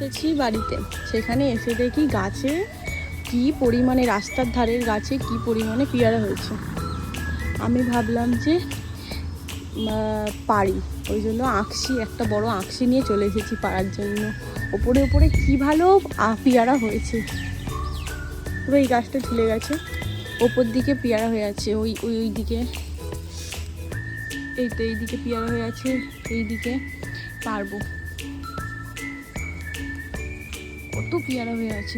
এসেছি বাড়িতে, সেখানে এসে দেখি গাছে কি পরিমাণে, রাস্তার ধারের গাছে কি পরিমাণে পেয়ারা হয়েছে। আমি ভাবলাম যে পারি, ওই জন্য আঁকশি, একটা বড় আঁকশি নিয়ে চলে এসেছি পাড়ার জন্য। ওপরে ওপরে কি ভালো পেয়ারা হয়েছে, পুরো এই গাছটা ঝুলে গেছে, ওপর দিকে পেয়ারা হয়ে আছে, ওই ওই ওই দিকে, এই তো এইদিকে পেয়ারা হয়ে আছে, এইদিকে পারবো, কত পেয়ারা হয়ে আছে।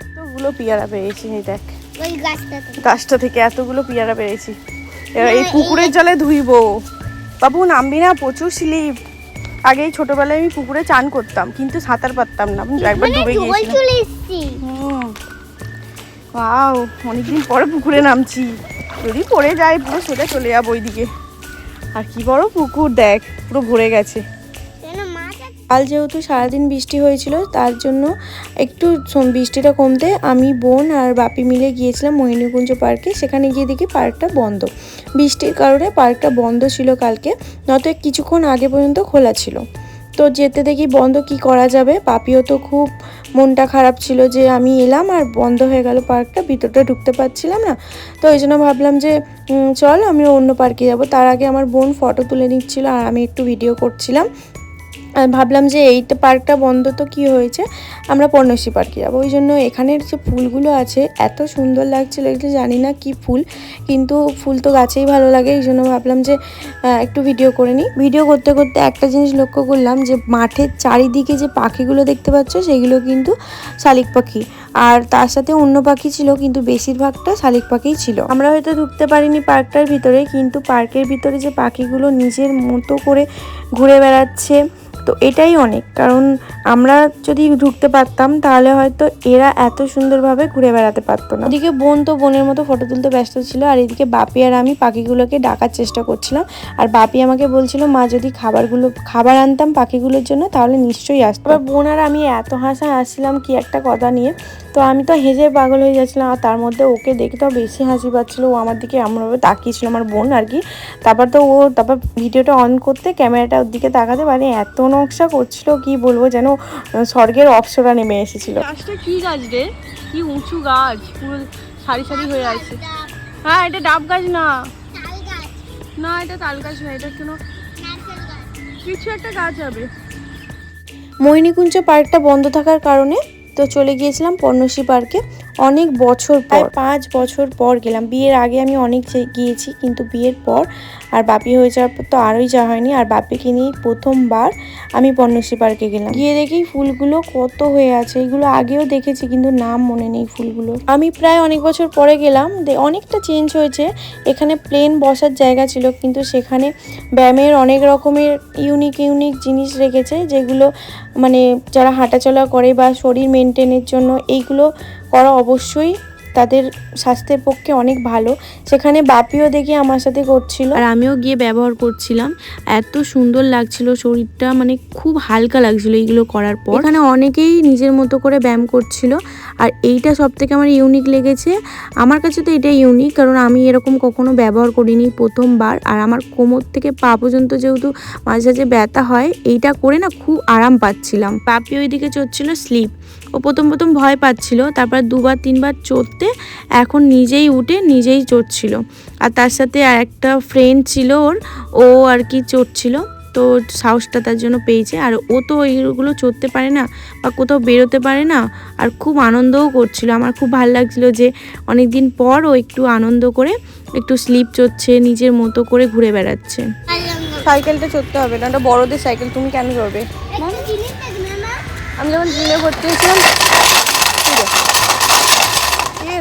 এতগুলো পেয়ারা পেয়েছি, এই দেখ গাছটা থেকে এতগুলো পেয়ারা পেয়েছি। এই পুকুরের জলে ধুইবো। বাবু নামবি না, প্রচুর স্লিপ। আগেই ছোটবেলায় আমি পুকুরে চান করতাম, কিন্তু সাঁতার পারতাম না, একবার ডুবে গিয়েছিলাম। ওয়াও, অনেকদিন পরে পুকুরে নামছি। যদি পড়ে যায় পুরো সোজা চলে যাবো ওইদিকে। আর কি বড় পুকুর দেখ, পুরো ভরে গেছে। কাল যেহেতু সারাদিন বৃষ্টি হয়েছিল, তার জন্য একটু বৃষ্টিটা কমতে আমি, বোন আর বাপি মিলে গিয়েছিলাম মোহিনীকুঞ্জ পার্কে। সেখানে গিয়ে দেখি পার্কটা বন্ধ, বৃষ্টির কারণে পার্কটা বন্ধ ছিল কালকে, নয়তো কিছুক্ষণ আগে পর্যন্ত খোলা ছিল। তো যেতে দেখি বন্ধ, কি করা যাবে। বাপিও তো খুব মনটা খারাপ ছিল যে আমি এলাম আর বন্ধ হয়ে গেল পার্কটা, ভিতরটা ঢুকতে পারছিলাম না। তো ওই জন্য ভাবলাম যে চল আমি অন্য পার্কে যাব। তার আগে আমার বোন ফটো তুলে নিচ্ছিল আর আমি একটু ভিডিও করছিলাম। ভাবলাম যে এইটা পার্কটা বন্ধ, তো কি হয়েছে, আমরা পর্ণশ্রী পার্কে যাবো। ওই জন্য এখানের যে ফুলগুলো আছে এত সুন্দর লাগছিল, এগুলো জানি না কি ফুল, কিন্তু ফুল তো গাছেই ভালো লাগে। এই জন্য ভাবলাম যে একটু ভিডিও করে নিই। ভিডিও করতে করতে একটা জিনিস লক্ষ্য করলাম যে মাঠের চারিদিকে যে পাখিগুলো দেখতে পাচ্ছ সেগুলো কিন্তু শালিক পাখি, আর তার সাথে অন্য পাখি ছিল, কিন্তু বেশিরভাগটা শালিক পাখিই ছিল। আমরা হয়তো ঢুকতে পারিনি পার্কটার ভিতরে, কিন্তু পার্কের ভিতরে যে পাখিগুলো নিজের মতো করে ঘুরে বেড়াচ্ছে, তো এটাই অনেক। কারণ আমরা যদি ঢুকতে পারতাম তাহলে হয়তো এরা এত সুন্দরভাবে ঘুরে বেড়াতে পারতো না। এদিকে বোন তো বোনের মতো ফটো তুলতে ব্যস্ত ছিল, আর এদিকে বাপি আর আমি পাখিগুলোকে ডাকার চেষ্টা করছিলাম। আর বাপি আমাকে বলছিল মা যদি খাবার আনতাম পাখিগুলোর জন্য তাহলে নিশ্চয়ই আসতো। এবার বোন আর আমি এত হাসছিলাম কি একটা কথা নিয়ে, তো আমি তো হেসে পাগল হয়ে যাচ্ছিলাম। আর তার মধ্যে ওকে দেখে তো বেশি হাসি পাচ্ছিল, ও আমার দিকে এমনভাবে তাকিয়েছিল, আমার বোন আর কি। তারপর ভিডিওটা অন করতে ক্যামেরাটা ওর দিকে তাকাতে, মানে এত নকশা করছিল কি বলবো, যেন স্বর্গের অপ্সরা নেমে এসেছিল। গাছটা কি গাছ রে, কি উঁচু গাছ, পুরো সারি সারি হয়ে আছে। হ্যাঁ, এটা ডাব গাছ না, না এটা তাল গাছ না, এটা কোনো কিছু একটা গাছ হবে। মোহিনীকুঞ্জ পার্কটা বন্ধ থাকার কারণে তো চলে গিয়েছিলাম পর্ণশ্রী পার্কে। অনেক বছর পর, 5 বছর পর গেলাম। বিয়ের আগে আমি অনেক গিয়েছি, কিন্তু বিয়ের পর আর বাপি হয়ে যাওয়ার পর তো আরোই যাওয়া হয়নি। আর বাপিকে নিয়ে প্রথমবার আমি পর্ণশ্রী পার্কে গেলাম। গিয়ে দেখি ফুলগুলো কত হয়ে আছে, এগুলো আগেও দেখেছি কিন্তু নাম মনে নেই ফুলগুলো। আমি প্রায় অনেক বছর পরে গেলাম, অনেকটা চেঞ্জ হয়েছে। এখানে প্লেন বসার জায়গা ছিল, কিন্তু সেখানে ব্যায়ামের অনেক রকমের ইউনিক জিনিস রেখেছে, যেগুলো মানে যারা হাঁটাচলা করে বা শরীর মেনটেনের জন্য এইগুলো করা অবশ্যই তাদের স্বাস্থ্যের পক্ষে অনেক ভালো। সেখানে বাপিও দেখি আমার সাথে করছিল, আর আমিও গিয়ে ব্যবহার করছিলাম। এত সুন্দর লাগছিল, শরীরটা মানে খুব হালকা লাগছিল এইগুলো করার পর। এখানে অনেকেই নিজের মতো করে ব্যায়াম করছিল, আর এইটা সব থেকে আমার ইউনিক লেগেছে। আমার কাছে তো এটাই ইউনিক, কারণ আমি এরকম কখনো ব্যবহার করিনি, প্রথমবার। আর আমার কোমর থেকে পা পর্যন্ত যেহেতু মাঝে মাঝে ব্যথা হয়, এইটা করে না খুব আরাম পাচ্ছিলাম। বাপি ওইদিকে চড়ছিল স্লিপ, ও প্রথম ভয় পাচ্ছিল, তারপর 2-3 বার চড়তে এখন নিজেই উঠে নিজেই চড়ছিল। আর তার সাথে আর একটা ফ্রেন্ড ছিল ওর, ও আর কি চড়ছিল, তো সাহসটা তার জন্য পেয়েছে। আর ও তো এইগুলো চড়তে পারে না বা কোথাও বেরোতে পারে না, আর খুব আনন্দও করছিল। আমার খুব ভালো লাগছিল যে অনেক দিন পর ও একটু আনন্দ করে একটু স্লিপ চড়ছে, নিজের মতো করে ঘুরে বেড়াচ্ছে। সাইকেলটা চড়তে হবে না, এটা বড়দের সাইকেল, তুমি কেন চড়বে? আমি যখন জিমে ভর্তি হয়েছিলাম,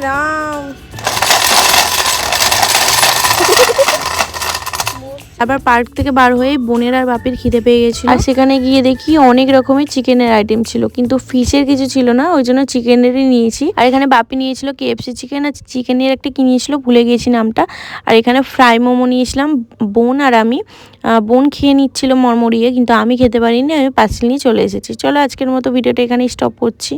রাম আবার পার্ক থেকে বার হয়ে বোনের আর বাপির খিদে পেয়ে গেছিল, আর সেখানে গিয়ে দেখি অনেক রকমের চিকেনের আইটেম ছিল, কিন্তু ফিশের কিছু ছিল না, ওই জন্য চিকেনেরই নিয়েছি। আর এখানে বাপি নিয়েছিল KFC চিকেন, আর চিকেনের একটা কি নিয়েছিল ভুলে গিয়েছি নামটা। আর এখানে ফ্রাই মোমো নিয়েছিলাম বোন আর আমি। বোন খেয়ে নিচ্ছিল মরমরিয়ে, কিন্তু আমি খেতে পারিনি, আমি পার্সেল নিয়ে চলে এসেছি। চলো আজকের মতো ভিডিওটা এখানেই স্টপ করছি।